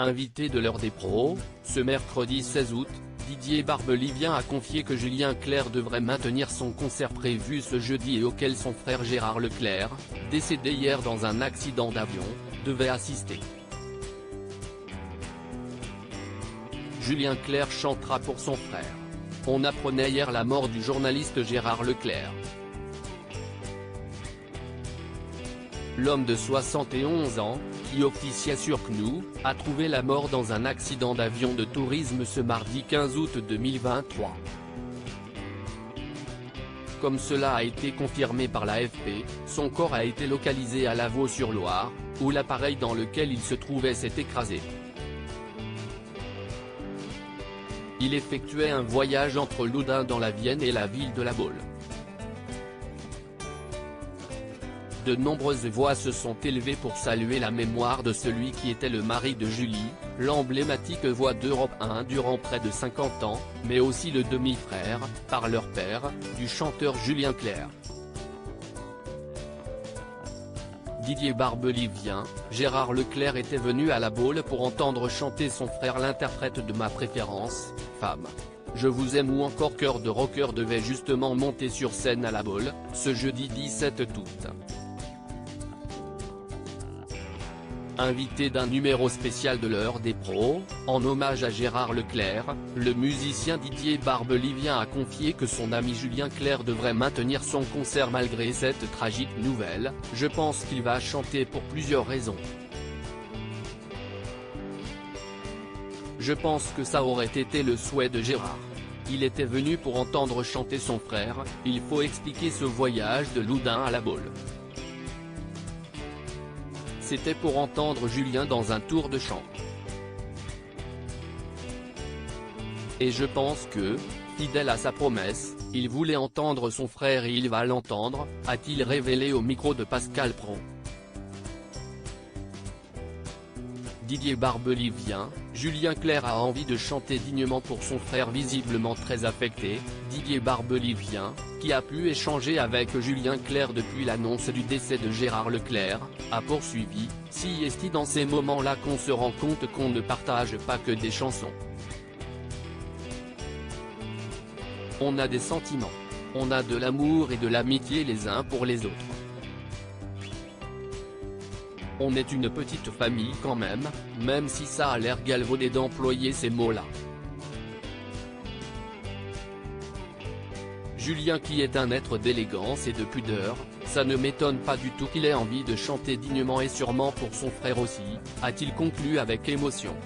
Invité de l'heure des pros, ce mercredi 16 août, Didier Barbelivien a confié que Julien Clerc devrait maintenir son concert prévu ce jeudi et auquel son frère Gérard Leclerc, décédé hier dans un accident d'avion, devait assister. Julien Clerc chantera pour son frère. On apprenait hier la mort du journaliste Gérard Leclerc. L'homme de 71 ans, qui officiait sur CNOO, a trouvé la mort dans un accident d'avion de tourisme ce mardi 15 août 2023. Comme cela a été confirmé par l'AFP, son corps a été localisé à Lavaux-sur-Loire, où l'appareil dans lequel il se trouvait s'est écrasé. Il effectuait un voyage entre Loudun dans la Vienne et la ville de La Baule. De nombreuses voix se sont élevées pour saluer la mémoire de celui qui était le mari de Julie, l'emblématique voix d'Europe 1 durant près de 50 ans, mais aussi le demi-frère, par leur père, du chanteur Julien Clerc. Didier Barbelivien, Gérard Leclerc était venu à La Baule pour entendre chanter son frère l'interprète de Ma préférence, Femme. Je vous aime ou encore Cœur de rocker devait justement monter sur scène à La Baule, ce jeudi 17 août. Invité d'un numéro spécial de l'heure des pros, en hommage à Gérard Leclerc, le musicien Didier Barbelivien a confié que son ami Julien Clerc devrait maintenir son concert malgré cette tragique nouvelle. Je pense qu'il va chanter pour plusieurs raisons. Je pense que ça aurait été le souhait de Gérard. Il était venu pour entendre chanter son frère, il faut expliquer ce voyage de Loudun à La Baule. C'était pour entendre Julien dans un tour de chant. Et je pense que, fidèle à sa promesse, il voulait entendre son frère et il va l'entendre, a-t-il révélé au micro de Pascal Praud. Didier Barbelivien, Julien Clerc a envie de chanter dignement pour son frère visiblement très affecté. Didier Barbelivien, qui a pu échanger avec Julien Clerc depuis l'annonce du décès de Gérard Leclerc, a poursuivi, si est dans ces moments-là qu'on se rend compte qu'on ne partage pas que des chansons. On a des sentiments. On a de l'amour et de l'amitié les uns pour les autres. On est une petite famille quand même si ça a l'air galvaudé d'employer ces mots-là. Julien qui est un être d'élégance et de pudeur, ça ne m'étonne pas du tout qu'il ait envie de chanter dignement et sûrement pour son frère aussi, a-t-il conclu avec émotion.